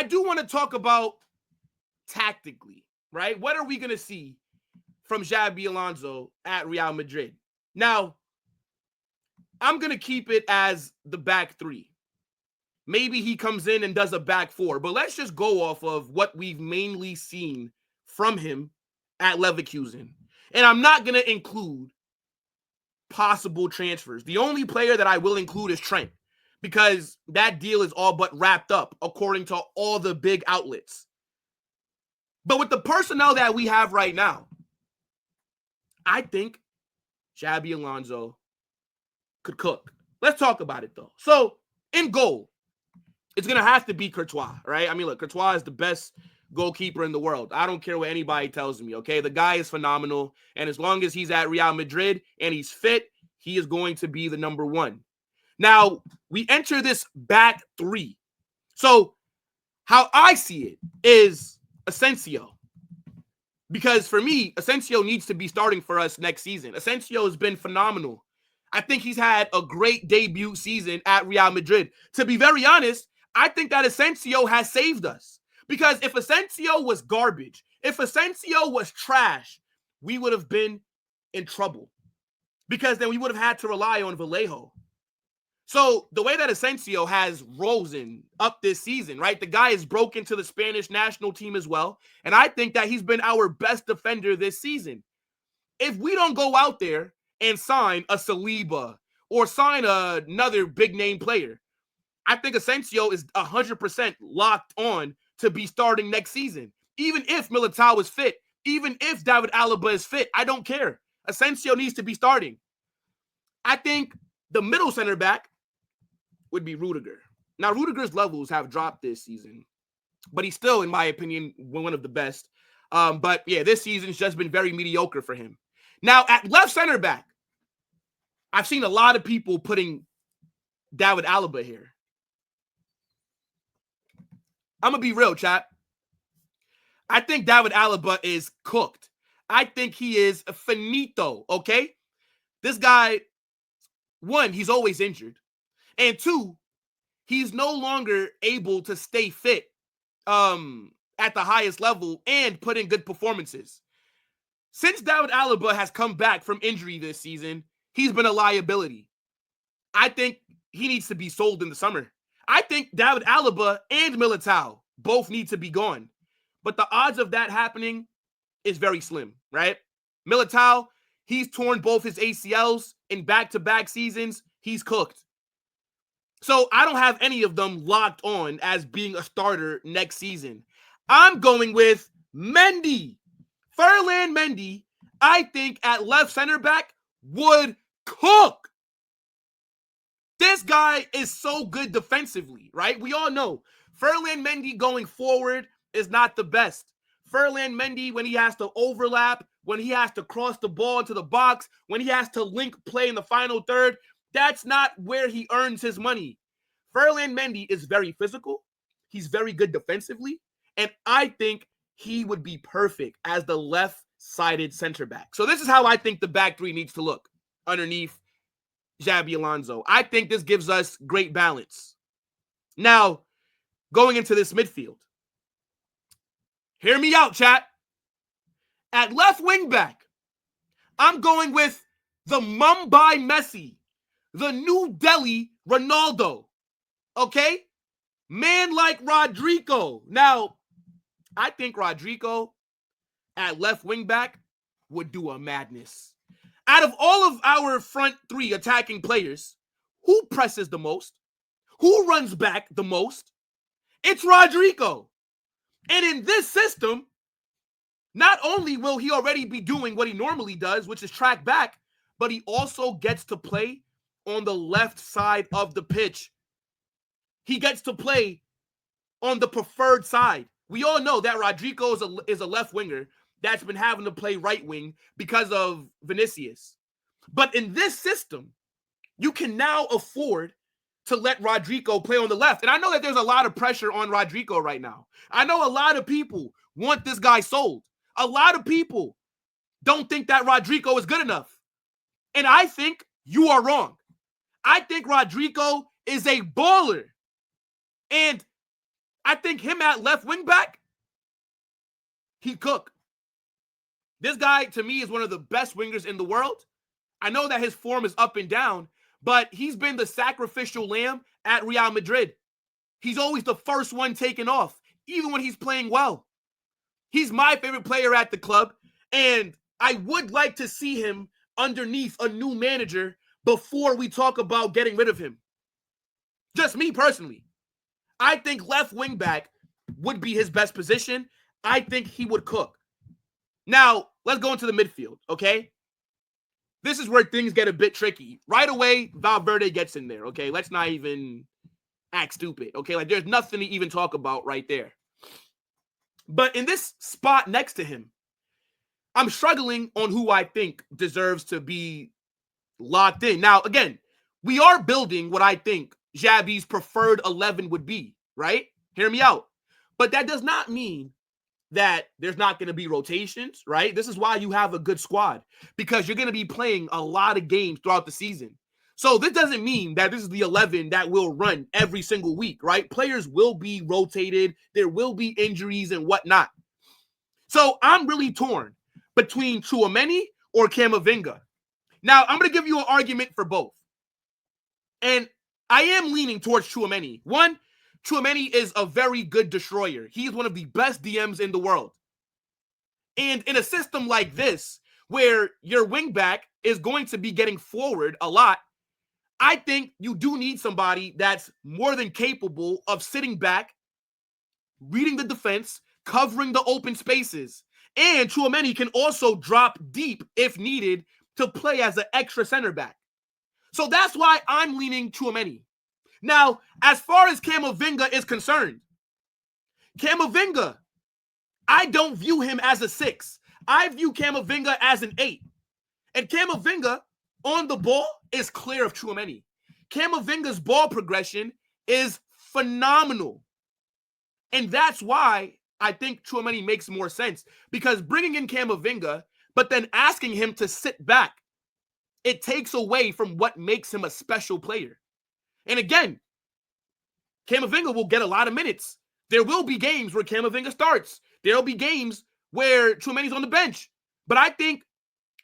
I do want to talk about tactically, right? What are we going to see from Xabi Alonso at Real Madrid? Now, I'm going to keep it as the back three. Maybe he comes in and does a back four, but let's just go off of what we've mainly seen from him at Leverkusen. And I'm not going to include possible transfers. The only player that I will include is Trent, because that deal is all but wrapped up according to all the big outlets. But with the personnel that we have right now, I think Xabi Alonso could cook. Let's talk about it, though. So, in goal, it's going to have to be Courtois, right? I mean, look, Courtois is the best goalkeeper in the world. I don't care what anybody tells me, okay? The guy is phenomenal, and as long as he's at Real Madrid and he's fit, he is going to be the number one. Now, we enter this back three. So, how I see it is Asensio. Because for me, Asensio needs to be starting for us next season. Asensio has been phenomenal. I think he's had a great debut season at Real Madrid. To be very honest, I think that Asensio has saved us. Because if Asensio was garbage, if Asensio was trash, we would have been in trouble. Because then we would have had to rely on Vallejo. So the way that Asensio has risen up this season, right? The guy is broke into the Spanish national team as well. And I think that he's been our best defender this season. If we don't go out there and sign a Saliba or sign another big name player, I think Asensio is 100% locked on to be starting next season. Even if Militão is fit, even if David Alaba is fit, I don't care. Asensio needs to be starting. I think the middle center back would be Rüdiger. Now, Rüdiger's levels have dropped this season, but he's still, in my opinion, one of the best. But yeah, this season's just been very mediocre for him. Now, at left center back, I've seen a lot of people putting David Alaba here. I'm going to be real, chat. I think David Alaba is cooked. I think he is finito, okay? This guy, one, he's always injured. And two, he's no longer able to stay fit at the highest level and put in good performances. Since David Alaba has come back from injury this season, he's been a liability. I think he needs to be sold in the summer. I think David Alaba and Militão both need to be gone. But the odds of that happening is very slim, right? Militão, he's torn both his ACLs in back-to-back seasons. He's cooked. So I don't have any of them locked on as being a starter next season. I'm going with Mendy. Ferland Mendy, I think at left center back would cook. This guy is so good defensively, right? We all know Ferland Mendy going forward is not the best. Ferland Mendy, when he has to overlap, when he has to cross the ball into the box, when he has to link play in the final third, that's not where he earns his money. Ferland Mendy is very physical. He's very good defensively. And I think he would be perfect as the left-sided center back. So this is how I think the back three needs to look underneath Xabi Alonso. I think this gives us great balance. Now, going into this midfield. Hear me out, chat. At left wing back, I'm going with the Mumbai Messi, the New Delhi Ronaldo. Okay? Man like Rodrigo. Now, I think Rodrigo at left wing back would do a madness. Out of all of our front three attacking players, who presses the most? Who runs back the most? It's Rodrigo. And in this system, not only will he already be doing what he normally does, which is track back, but he also gets to play on the left side of the pitch. He gets to play on the preferred side. We all know that Rodrigo is a left winger that's been having to play right wing because of Vinicius. But in this system, you can now afford to let Rodrigo play on the left. And I know that there's a lot of pressure on Rodrigo right now. I know a lot of people want this guy sold. A lot of people don't think that Rodrigo is good enough. And I think you are wrong. I think Rodrigo is a baller. And I think him at left wing back, he cook. This guy, to me, is one of the best wingers in the world. I know that his form is up and down, but he's been the sacrificial lamb at Real Madrid. He's always the first one taken off, even when he's playing well. He's my favorite player at the club, and I would like to see him underneath a new manager before we talk about getting rid of him. Just me personally. I think left wing back would be his best position. I think he would cook. Now, let's go into the midfield, okay? This is where things get a bit tricky. Right away, Valverde gets in there, okay? Let's not even act stupid, okay? Like, there's nothing to even talk about right there. But in this spot next to him, I'm struggling on who I think deserves to be locked in. Now, again, we are building what I think Xabi's preferred 11 would be, right? Hear me out. But that does not mean that there's not going to be rotations, right? This is why you have a good squad, because you're going to be playing a lot of games throughout the season. So this doesn't mean that this is the 11 that will run every single week, right? Players will be rotated. There will be injuries and whatnot. So I'm really torn between Tchouaméni or Camavinga. Now, I'm going to give you an argument for both. And I am leaning towards Tchouaméni. One, Tchouaméni is a very good destroyer. He's one of the best DMs in the world. And in a system like this, where your wingback is going to be getting forward a lot, I think you do need somebody that's more than capable of sitting back, reading the defense, covering the open spaces. And Tchouaméni can also drop deep if needed to play as an extra center back. So that's why I'm leaning Tchouaméni. Now, as far as Camavinga is concerned, Camavinga, I don't view him as a 6. I view Camavinga as an 8. And Camavinga on the ball is clear of Tchouaméni. Camavinga's ball progression is phenomenal. And that's why I think Tchouaméni makes more sense. Because bringing in Camavinga, but then asking him to sit back, it takes away from what makes him a special player. And again, Camavinga will get a lot of minutes. There will be games where Camavinga starts. There will be games where Tchouaméni's on the bench. But I think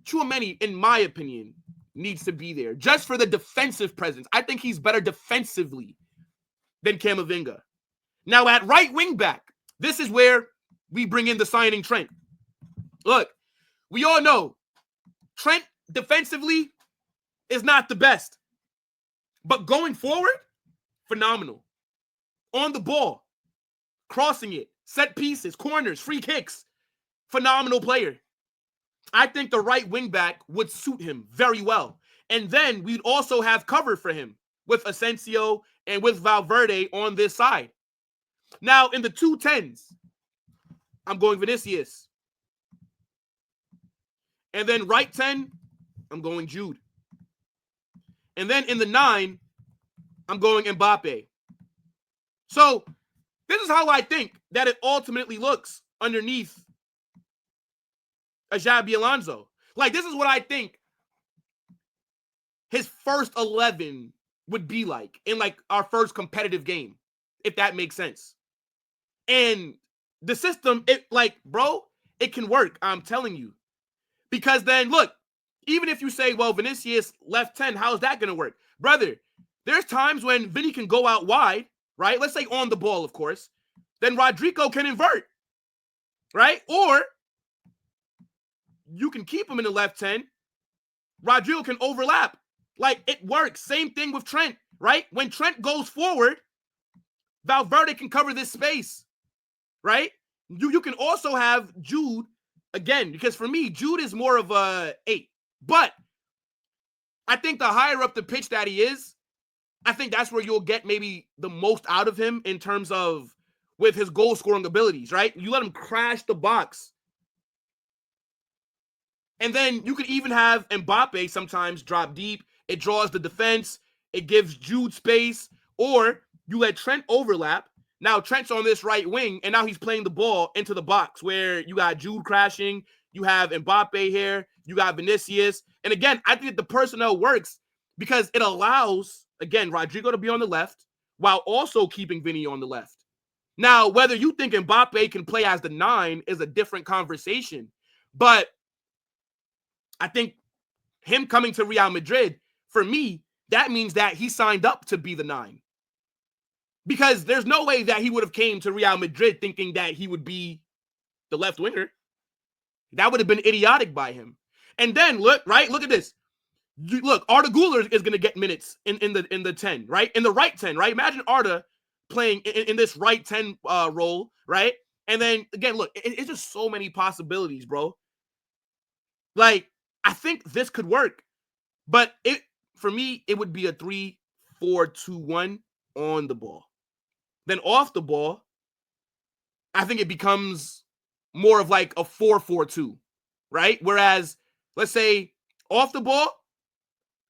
Tchouaméni, in my opinion, needs to be there just for the defensive presence. I think he's better defensively than Camavinga. Now, at right wing back, this is where we bring in the signing Trent. Look, we all know Trent defensively is not the best. But going forward, phenomenal. On the ball, crossing it, set pieces, corners, free kicks, phenomenal player. I think the right wing back would suit him very well. And then we'd also have cover for him with Asensio and with Valverde on this side. Now, in the 2-10s, I'm going Vinicius. And then right 10, I'm going Jude. And then in the 9, I'm going Mbappe. So this is how I think that it ultimately looks underneath a Xabi Alonso. Like, this is what I think his first 11 would be like in, like, our first competitive game, if that makes sense. And the system, it, like, bro, it can work. I'm telling you. Because then, look, even if you say, well, Vinicius left 10, how's that going to work? Brother, there's times when Vinny can go out wide, right? Let's say on the ball, of course. Then Rodrigo can invert, right? Or you can keep him in the left 10. Rodrigo can overlap. Like, it works. Same thing with Trent, right? When Trent goes forward, Valverde can cover this space, right? You can also have Jude, again, because for me, Jude is more of a 8. But I think the higher up the pitch that he is, I think that's where you'll get maybe the most out of him in terms of with his goal-scoring abilities, right? You let him crash the box. And then you could even have Mbappe sometimes drop deep. It draws the defense. It gives Jude space. Or you let Trent overlap. Now Trent's on this right wing, and now he's playing the ball into the box where you got Jude crashing. You have Mbappe here. You got Vinicius. And again, I think that the personnel works because it allows, again, Rodrigo to be on the left while also keeping Vinny on the left. Now, whether you think Mbappe can play as the 9 is a different conversation. But I think him coming to Real Madrid, for me, that means that he signed up to be the 9. Because there's no way that he would have came to Real Madrid thinking that he would be the left winger. That would have been idiotic by him. And then look at this. Look, Arda Güler is going to get minutes in the 10, right? In the right 10, right? Imagine Arda playing in this right 10 role, right? And then again, look, it's just so many possibilities, bro. Like, I think this could work, but for me, it would be a 3-4-2-1 on the ball. Then off the ball, I think it becomes more of like a 4-4-2, right? Whereas, let's say off the ball,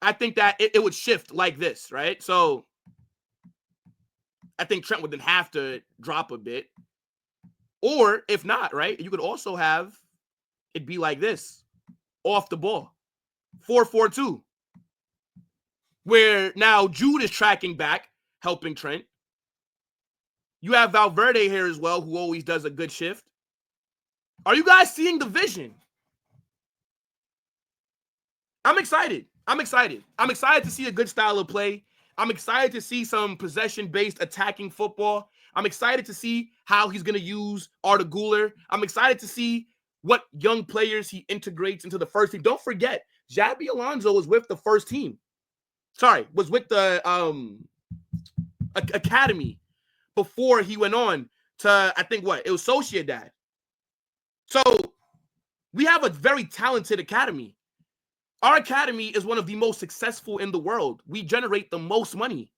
I think that it would shift like this, right? So I think Trent would then have to drop a bit. Or if not, right, you could also have it be like this, off the ball, 4-4-2, where now Jude is tracking back, helping Trent. You have Valverde here as well, who always does a good shift. Are you guys seeing the vision? I'm excited. I'm excited to see a good style of play. I'm excited to see some possession-based attacking football. I'm excited to see how he's going to use Arda Güler. I'm excited to see what young players he integrates into the first team. Don't forget, Xabi Alonso was with the first team. Was with the academy before he went on to, I think, it was Sociedad. So we have a very talented academy. Our academy is one of the most successful in the world. We generate the most money.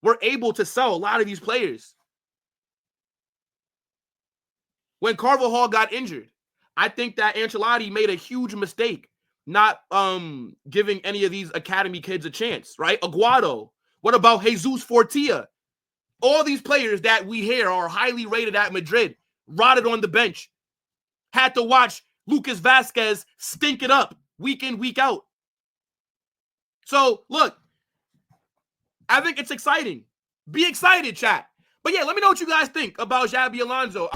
We're able to sell a lot of these players. When Carvajal got injured, I think that Ancelotti made a huge mistake not giving any of these academy kids a chance, right? Aguado. What about Jesus Fortia? All these players that we hear are highly rated at Madrid, rotted on the bench. Had to watch Lucas Vazquez stink it up week in, week out. So, look, I think it's exciting. Be excited, chat. But yeah, let me know what you guys think about Xabi Alonso.